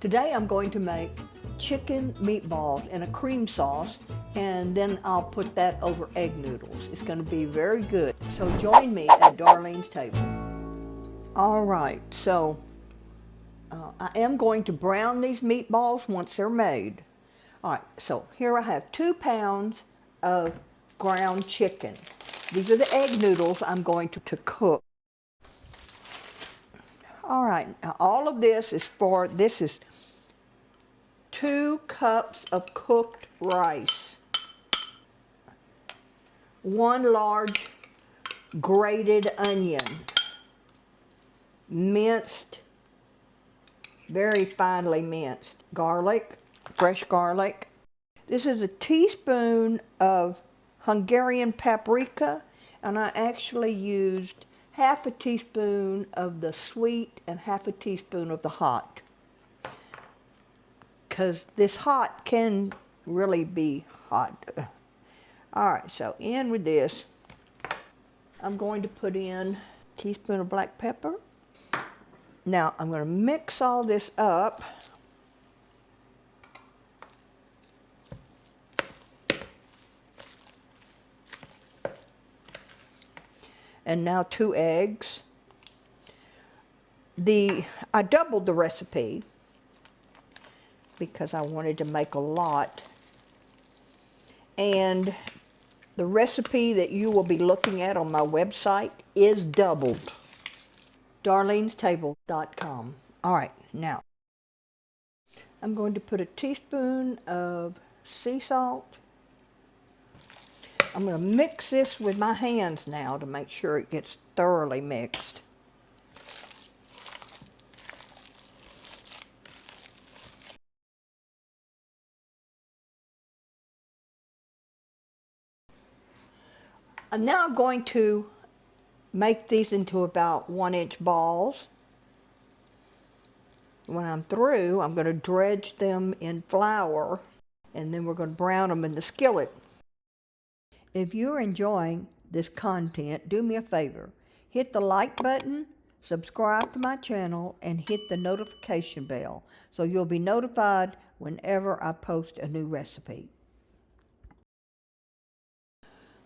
Today I'm going to make chicken meatballs in a cream sauce, and then I'll put that over egg noodles. It's going to be very good. So join me at Darlene's table. All right, so I am going to brown these meatballs once they're made. All right, so here I have 2 pounds of ground chicken. These are the egg noodles I'm going to cook. All right, now all of this is 2 cups of cooked rice, 1 large grated onion, minced, very finely minced, garlic, fresh garlic. This is a teaspoon of Hungarian paprika, and I actually used half a teaspoon of the sweet and half a teaspoon of the hot, because this hot can really be hot. All right, so in with this, I'm going to put in a teaspoon of black pepper. Now I'm going to mix all this up. And now 2 eggs. I doubled the recipe because I wanted to make a lot. And the recipe that you will be looking at on my website is doubled. darlenestable.com. All right, now I'm going to put a teaspoon of sea salt. I'm going to mix this with my hands now to make sure it gets thoroughly mixed. And now I'm going to make these into about 1-inch balls. When I'm through, I'm going to dredge them in flour, and then we're going to brown them in the skillet. If you're enjoying this content, do me a favor. Hit the like button, subscribe to my channel, and hit the notification bell so you'll be notified whenever I post a new recipe.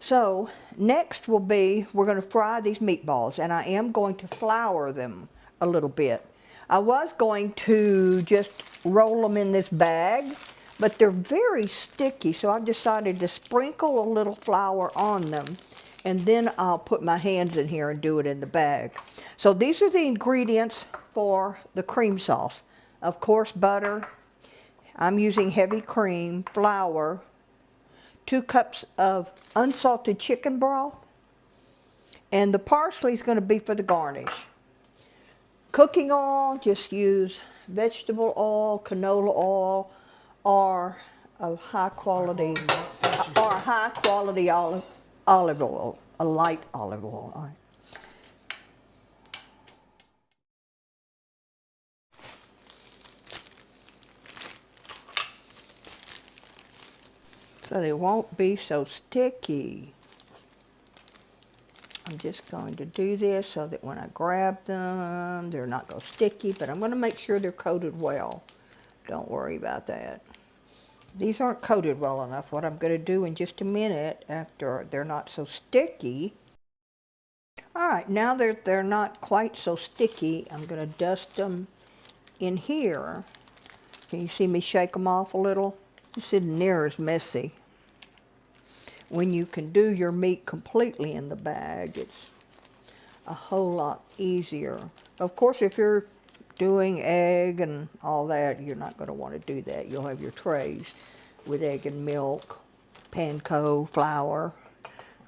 So next will be, we're going to fry these meatballs, and I am going to flour them a little bit. I was going to just roll them in this bag, but they're very sticky, so I've decided to sprinkle a little flour on them, and then I'll put my hands in here and do it in the bag. So these are the ingredients for the cream sauce. Of course, butter. I'm using heavy cream, flour, 2 cups of unsalted chicken broth, and the parsley is going to be for the garnish. Cooking oil, just use vegetable oil, canola oil, or a high quality olive oil, a light olive oil. All right. So they won't be so sticky. I'm just going to do this so that when I grab them, they're not going to sticky, but I'm going to make sure they're coated well. Don't worry about that. These aren't coated well enough. What I'm going to do in just a minute, after they're not so sticky. All right, now they're not quite so sticky, I'm going to dust them in here. Can you see me shake them off a little? This isn't near as messy. When you can do your meat completely in the bag, it's a whole lot easier. Of course, if you're doing egg and all that, you're not going to want to do that. You'll have your trays with egg and milk, panko, flour.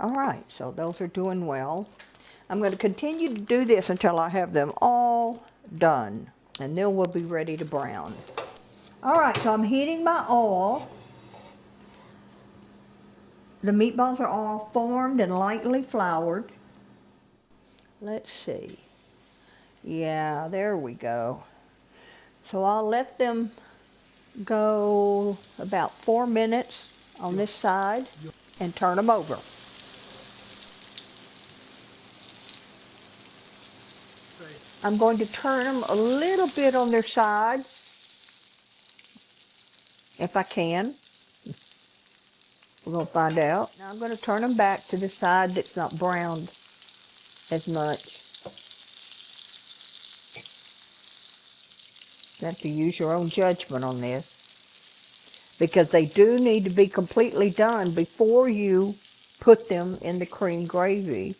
All right, so those are doing well. I'm going to continue to do this until I have them all done, and then we'll be ready to brown. All right, so I'm heating my oil. The meatballs are all formed and lightly floured. Let's see. Yeah, there we go. So I'll let them go about 4 minutes on this side and turn them over. I'm going to turn them a little bit on their side if I can. We're going to find out. Now I'm going to turn them back to the side that's not browned as much. You have to use your own judgment on this, because they do need to be completely done before you put them in the cream gravy.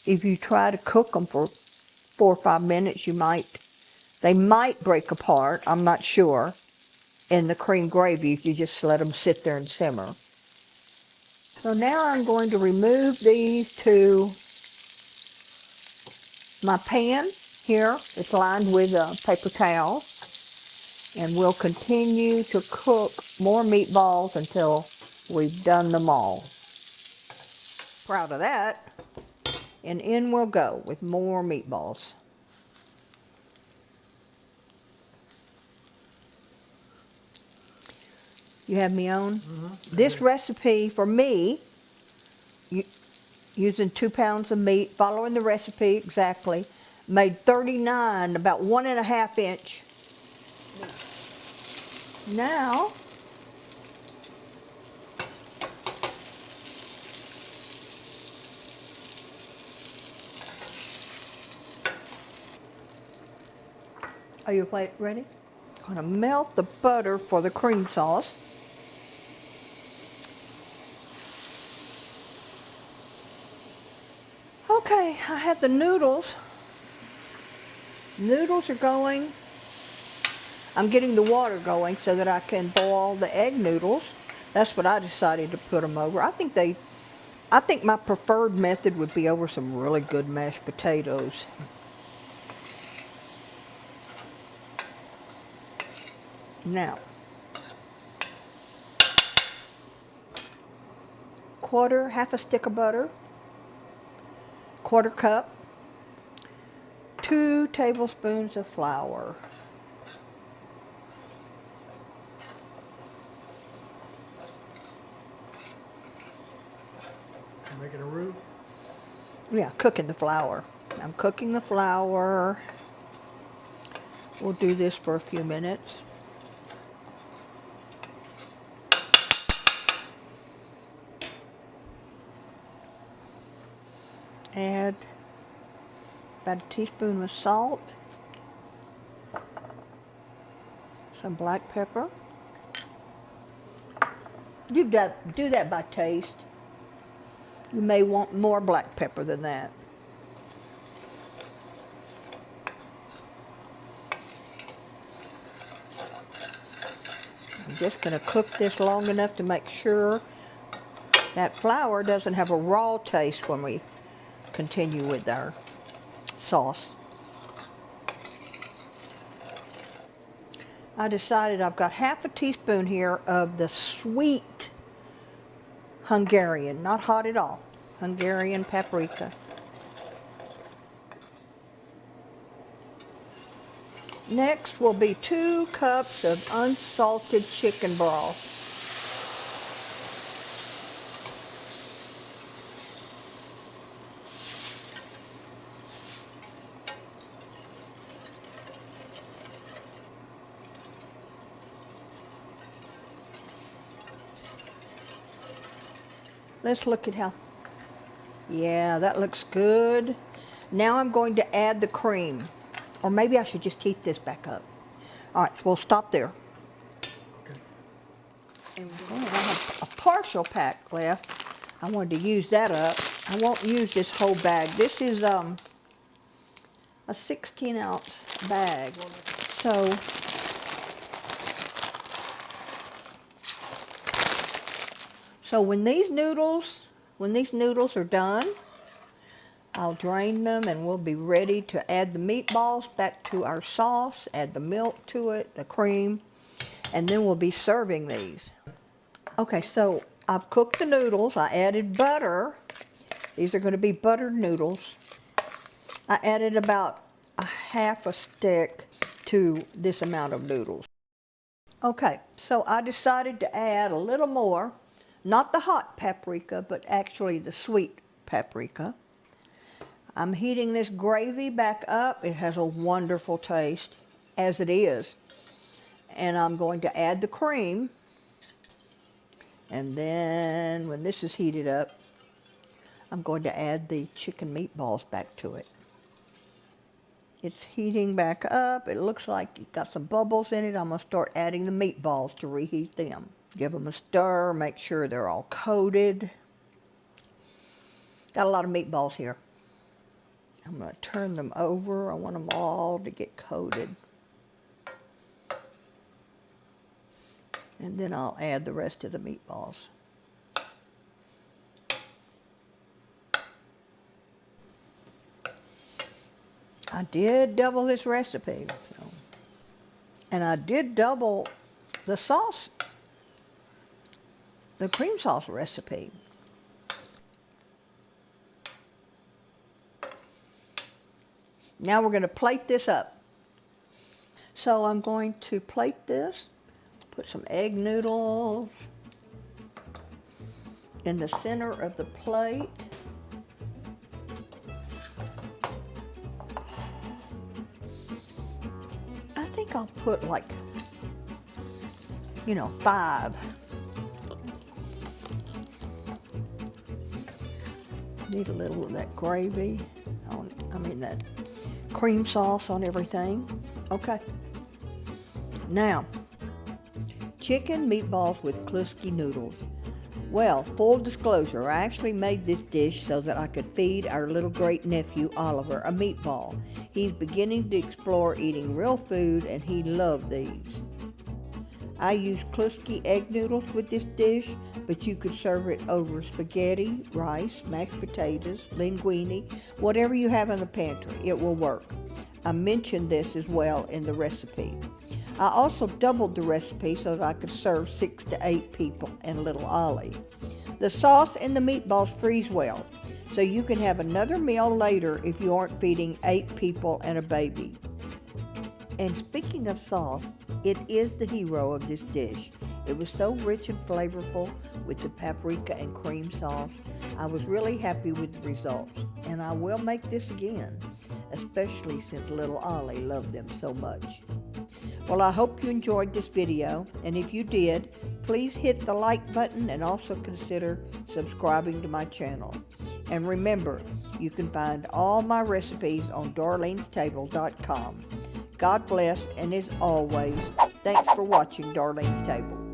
If you try to cook them for 4 or 5 minutes, they might break apart, I'm not sure, in the cream gravy if you just let them sit there and simmer. So now I'm going to remove these to my pan here. It's lined with paper towel. And we'll continue to cook more meatballs until we've done them all. Proud of that. And in we'll go with more meatballs. You have me on? Mm-hmm. This recipe for me, using 2 pounds of meat, following the recipe exactly, made 39, about 1.5 inch. Now, are you ready? I'm going to melt the butter for the cream sauce. Okay, I have the noodles. Noodles are going. I'm getting the water going so that I can boil the egg noodles. That's what I decided to put them over. I think my preferred method would be over some really good mashed potatoes. Now, half a stick of butter, 1/4 cup, 2 tablespoons of flour. Making a roux? Yeah, cooking the flour. I'm cooking the flour. We'll do this for a few minutes. Add about a teaspoon of salt, some black pepper. Do that by taste. You may want more black pepper than that. I'm just going to cook this long enough to make sure that flour doesn't have a raw taste when we continue with our sauce. I decided I've got half a teaspoon here of the sweet Hungarian, not hot at all, Hungarian paprika. Next will be 2 cups of unsalted chicken broth. Let's look at how, yeah, that looks good. Now I'm going to add the cream. Or maybe I should just heat this back up. All right, so we'll stop there. Okay. And I have a partial pack left. I wanted to use that up. I won't use this whole bag. This is a 16-ounce bag. So when these noodles are done, I'll drain them and we'll be ready to add the meatballs back to our sauce, add the milk to it, the cream, and then we'll be serving these. Okay, so I've cooked the noodles. I added butter. These are going to be buttered noodles. I added about a half a stick to this amount of noodles. Okay, so I decided to add a little more, not the hot paprika, but actually the sweet paprika. I'm heating this gravy back up. It has a wonderful taste, as it is. And I'm going to add the cream. And then when this is heated up, I'm going to add the chicken meatballs back to it. It's heating back up. It looks like it's got some bubbles in it. I'm going to start adding the meatballs to reheat them. Give them a stir, make sure they're all coated. Got a lot of meatballs here. I'm going to turn them over. I want them all to get coated. And then I'll add the rest of the meatballs. I did double this recipe. So. And I did double the sauce, the cream sauce recipe. Now we're going to plate this up. So I'm going to plate this, put some egg noodles in the center of the plate. I think I'll put like, 5. Need a little of that gravy that cream sauce on everything. Okay. Now, chicken meatballs with Kluski noodles. Well, full disclosure, I actually made this dish so that I could feed our little great nephew Oliver a meatball. He's beginning to explore eating real food and he loved these. I use Kluski egg noodles with this dish, but you could serve it over spaghetti, rice, mashed potatoes, linguine, whatever you have in the pantry. It will work. I mentioned this as well in the recipe. I also doubled the recipe so that I could serve 6 to 8 people and little Ollie. The sauce and the meatballs freeze well, so you can have another meal later if you aren't feeding 8 people and a baby. And speaking of sauce, it is the hero of this dish. It was so rich and flavorful with the paprika and cream sauce. I was really happy with the results, and I will make this again, especially since little Ollie loved them so much. Well, I hope you enjoyed this video, and if you did, please hit the like button and also consider subscribing to my channel. And remember, you can find all my recipes on darlenestable.com. God bless, and as always, thanks for watching Darlene's Table.